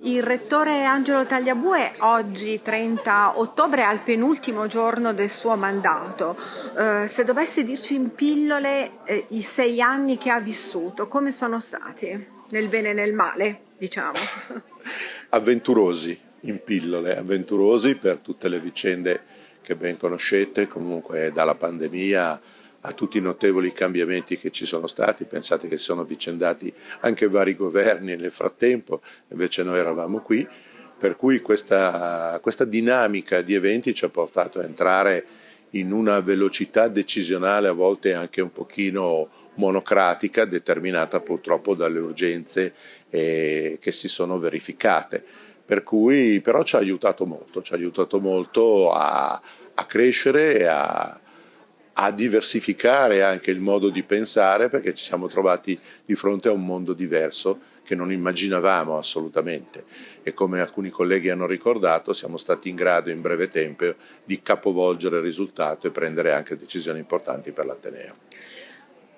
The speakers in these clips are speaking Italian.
Il rettore Angelo Tagliabue oggi, 30 ottobre, è al penultimo giorno del suo mandato. Se dovessi dirci in pillole i 6 anni che ha vissuto, come sono stati? Nel bene e nel male, diciamo. Avventurosi, in pillole, avventurosi per tutte le vicende che ben conoscete, comunque dalla pandemia a tutti i notevoli cambiamenti che ci sono stati. Pensate che si sono avvicendati anche vari governi nel frattempo, invece noi eravamo qui, per cui questa dinamica di eventi ci ha portato a entrare in una velocità decisionale, a volte anche un pochino monocratica, determinata purtroppo dalle urgenze che si sono verificate. Per cui però ci ha aiutato molto a crescere e a diversificare anche il modo di pensare, perché ci siamo trovati di fronte a un mondo diverso che non immaginavamo assolutamente, e come alcuni colleghi hanno ricordato siamo stati in grado in breve tempo di capovolgere il risultato e prendere anche decisioni importanti per l'Ateneo.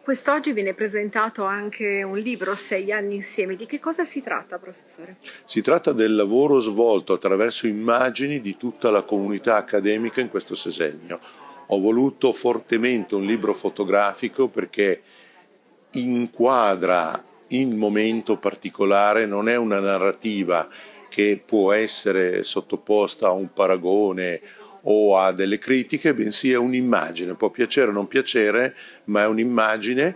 Quest'oggi viene presentato anche un libro, 6 anni insieme. Di che cosa si tratta, professore? Si tratta del lavoro svolto attraverso immagini di tutta la comunità accademica in questo sessennio. Ho voluto fortemente un libro fotografico perché inquadra il momento particolare, non è una narrativa che può essere sottoposta a un paragone o a delle critiche, bensì è un'immagine, può piacere o non piacere, ma è un'immagine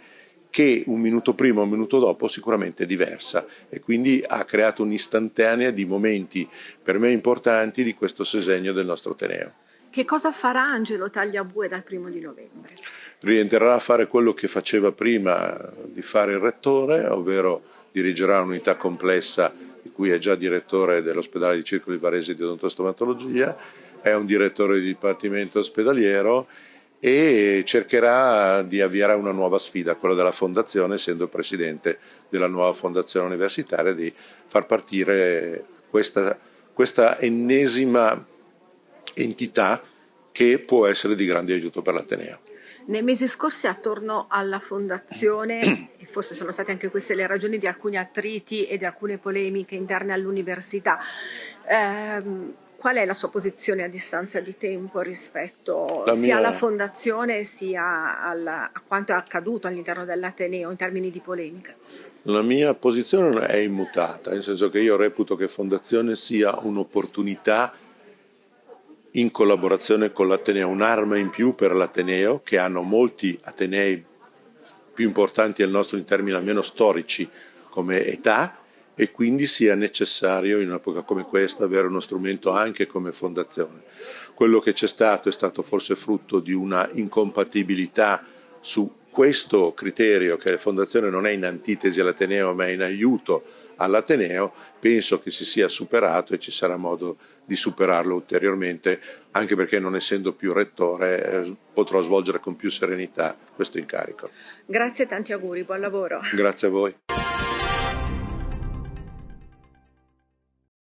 che un minuto prima o un minuto dopo sicuramente è diversa, e quindi ha creato un'istantanea di momenti per me importanti di questo sessennio del nostro Ateneo. Che cosa farà Angelo Tagliabue dal 1° di novembre? Rientrerà a fare quello che faceva prima di fare il rettore, ovvero dirigerà un'unità complessa di cui è già direttore dell'ospedale di Circoli Varese di odontostomatologia, è un direttore di dipartimento ospedaliero e cercherà di avviare una nuova sfida, quella della fondazione, essendo presidente della nuova fondazione universitaria, di far partire questa ennesima entità che può essere di grande aiuto per l'Ateneo. Nei mesi scorsi attorno alla fondazione, e forse sono state anche queste le ragioni di alcuni attriti e di alcune polemiche interne all'università, qual è la sua posizione a distanza di tempo rispetto La sia alla mia, fondazione sia a quanto è accaduto all'interno dell'Ateneo in termini di polemica? la mia posizione è immutata, nel senso che io reputo che fondazione sia un'opportunità in collaborazione con l'Ateneo, un'arma in più per l'Ateneo, che hanno molti Atenei più importanti del nostro in termini almeno storici come età, e quindi sia necessario in un'epoca come questa avere uno strumento anche come fondazione. Quello che c'è stato è stato forse frutto di una incompatibilità su questo criterio, che la fondazione non è in antitesi all'Ateneo ma è in aiuto all'Ateneo. Penso che si sia superato e ci sarà modo di superarlo ulteriormente, anche perché non essendo più rettore potrò svolgere con più serenità questo incarico. Grazie e tanti auguri, buon lavoro. Grazie a voi.